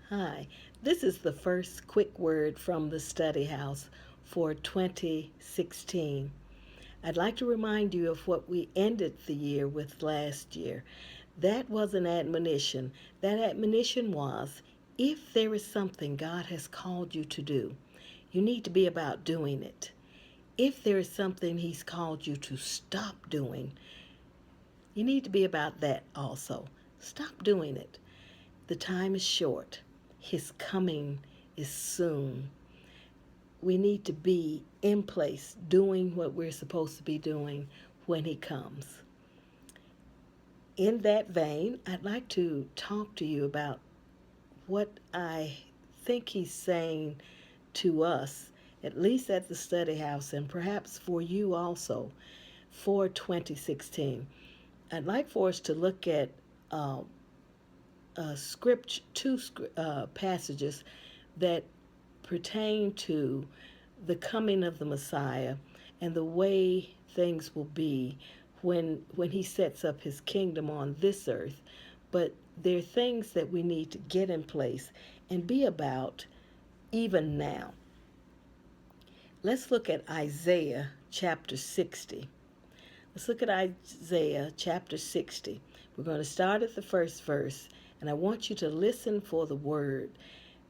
Hi, this is the first quick word from the study house for 2016. I'd like to remind you of what we ended the year with last year. That was an admonition. That admonition was if there is something God has called you to do, you need to be about doing it. If there is something He's called you to stop doing, you need to be about that also. Stop doing it. The time is short. His coming is soon. We need to be in place doing what we're supposed to be doing when He comes. In that vein, I'd like to talk to you about what I think He's saying to us, at least at the study house, and perhaps for you also, for 2016. I'd like for us to look at uh, two passages that pertain to the coming of the Messiah and the way things will be when he sets up his kingdom on this earth. But there are things that we need to get in place and be about even now. Let's look at Isaiah chapter 60. Let's look at Isaiah chapter 60. We're going to start at the first verse, and I want you to listen for the word.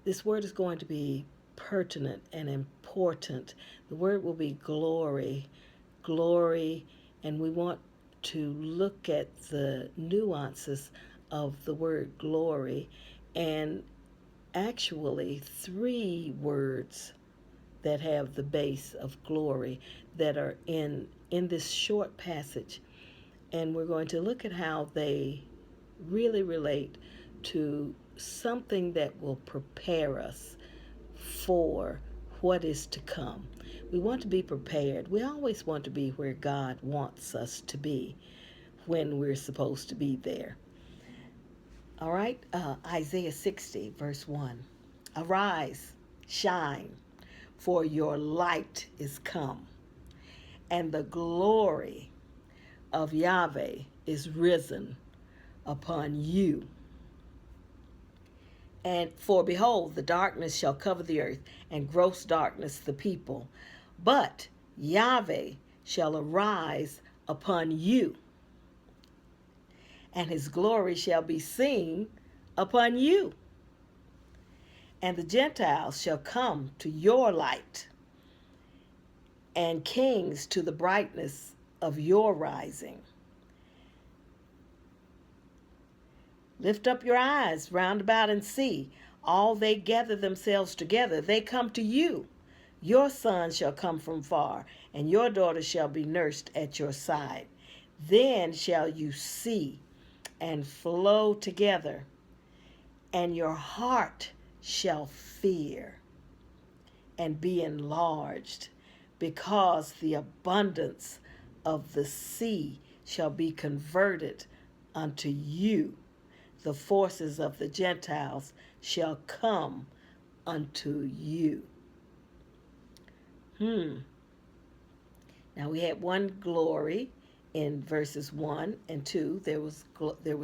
This word is going to be pertinent and important. The word will be glory, glory, and we want to look at the nuances of the word glory, and actually three words that have the base of glory that are in this short passage. And we're going to look at how they really relate to something that will prepare us for what is to come. We want to be prepared. We always want to be where God wants us to be when we're supposed to be there. All right, Isaiah 60, verse 1. Arise, shine, for your light is come, and the glory of Yahweh is risen upon you. And for behold, the darkness shall cover the earth, and gross darkness the people. But Yahweh shall arise upon you, and his glory shall be seen upon you. And the Gentiles shall come to your light, and kings to the brightness of your rising. Lift up your eyes round about and see. All they gather themselves together, they come to you. Your son shall come from far, and your daughter shall be nursed at your side. Then shall you see and flow together, and your heart shall fear and be enlarged, because the abundance of the sea shall be converted unto you. The forces of the Gentiles shall come unto you. Now we had one glory in verses 1 and 2. There was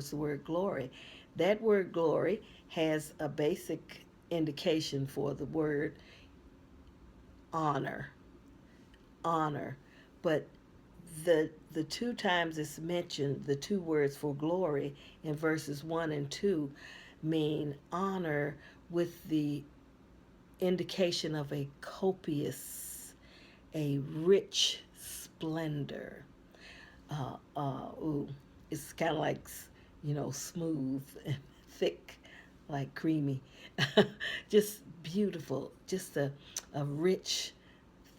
the word glory. That word glory has a basic indication for the word honor. Honor. But the two times it's mentioned, the two words for glory in verses 1 and 2 mean honor with the indication of a copious, a rich splendor. It's kind of like, smooth and thick, like creamy. Just beautiful, just a rich,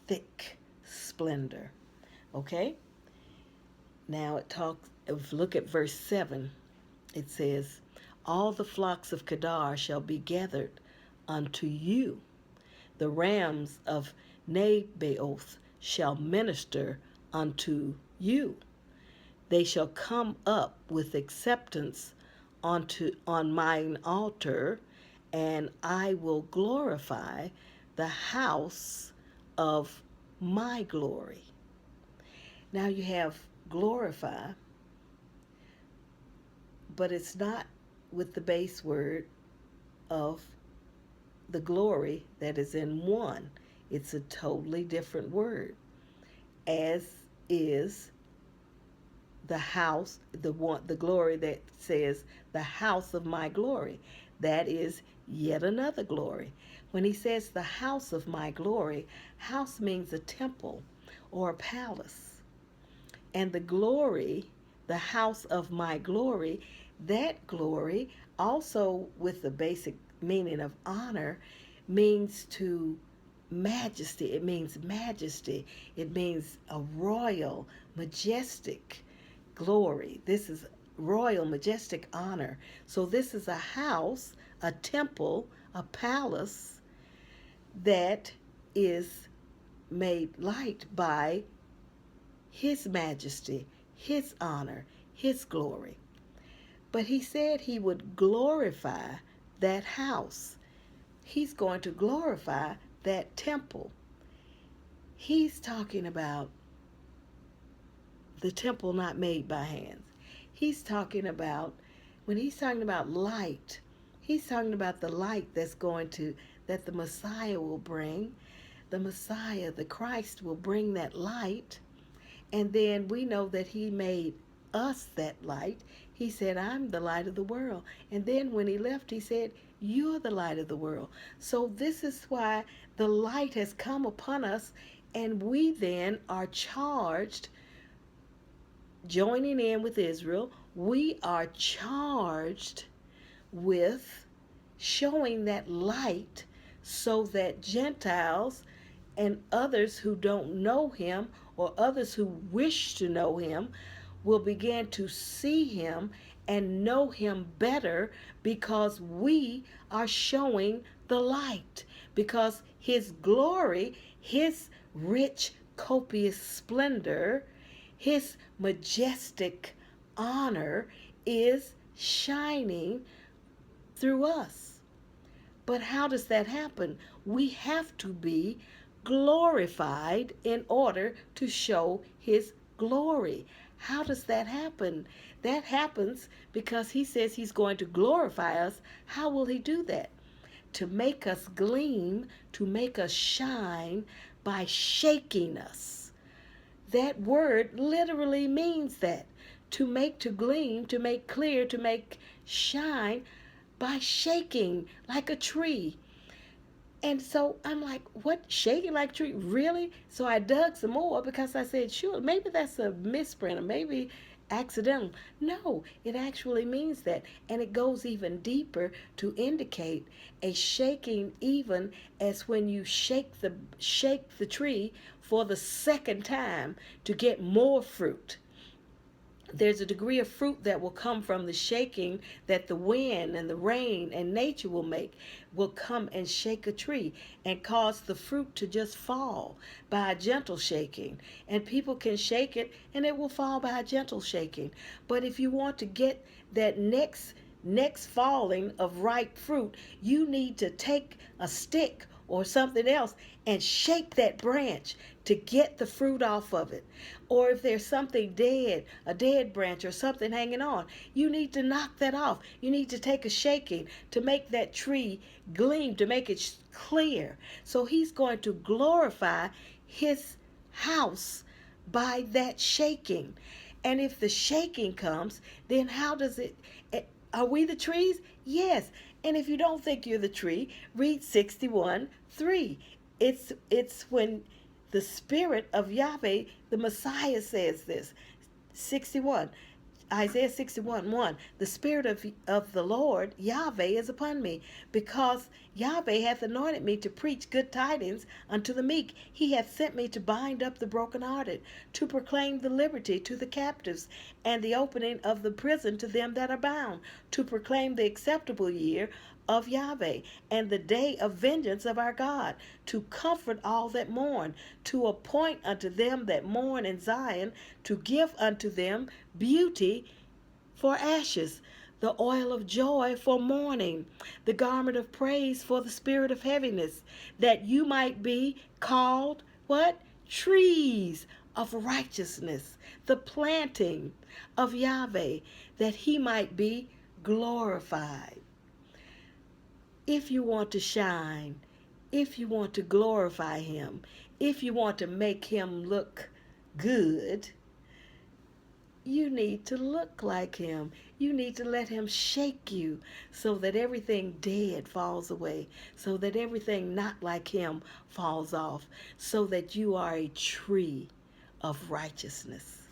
thick splendor. Okay? Now if you look at verse 7, it says, all the flocks of Kedar shall be gathered unto you. The rams of Nebaioth shall minister unto you. They shall come up with acceptance on mine altar, and I will glorify the house of my glory. Now you have glorify, but it's not with the base word of the glory that is in one. It's a totally different word, as is the house, the glory that says the house of my glory. That is yet another glory. When he says the house of my glory, house means a temple or a palace. And the glory, the house of my glory, that glory, also with the basic meaning of honor, means to majesty. It means majesty. It means a royal, majestic glory. This is royal, majestic honor. So this is a house, a temple, a palace that is made light by his majesty, his honor, his glory. But he said he would glorify that house. He's going to glorify that temple. He's talking about the temple not made by hands. He's talking about, when he's talking about light, he's talking about the light that the Messiah will bring. The Messiah, the Christ, will bring that light. And then we know that he made us that light. He said, I'm the light of the world. And then when he left, he said, you're the light of the world. So this is why the light has come upon us, and we then are charged, joining in with Israel, we are charged with showing that light so that Gentiles and others who don't know him or others who wish to know him will begin to see him and know him better, because we are showing the light, because his glory, his rich, copious splendor, his majestic honor is shining through us. But how does that happen? We have to be glorified in order to show his glory. How does that happen? That happens because he says he's going to glorify us. How will he do that? To make us gleam, to make us shine by shaking us. That word literally means that. To make, to gleam, to make clear, to make shine by shaking like a tree. And so I'm like, what? Shaking like a tree? Really? So I dug some more because I said, sure, maybe that's a misprint or maybe accidental. No, it actually means that. And it goes even deeper to indicate a shaking, even as when you shake the tree for the second time to get more fruit. There's a degree of fruit that will come from the shaking that the wind and the rain and nature will come and shake a tree and cause the fruit to just fall by a gentle shaking. And people can shake it and it will fall by a gentle shaking. But if you want to get that next falling of ripe fruit, you need to take a stick or something else and shake that branch to get the fruit off of it. Or if there's something dead, a dead branch or something hanging on, you need to knock that off. You need to take a shaking to make that tree gleam, to make it clear. So he's going to glorify his house by that shaking. And if the shaking comes, then how does it, are we the trees? Yes. And if you don't think you're the tree, read 61:3. It's when the Spirit of Yahweh, the Messiah, says this. 61. Isaiah 61:1. The Spirit of the Lord, Yahweh, is upon me, because Yahweh hath anointed me to preach good tidings unto the meek. He hath sent me to bind up the brokenhearted, to proclaim the liberty to the captives, and the opening of the prison to them that are bound, to proclaim the acceptable year of Yahweh, and the day of vengeance of our God, to comfort all that mourn, to appoint unto them that mourn in Zion, to give unto them beauty for ashes, the oil of joy for mourning, the garment of praise for the spirit of heaviness, that you might be called, what? Trees of righteousness, the planting of Yahweh, that he might be glorified. If you want to shine, if you want to glorify him, if you want to make him look good, you need to look like him. You need to let him shake you so that everything dead falls away, so that everything not like him falls off, so that you are a tree of righteousness.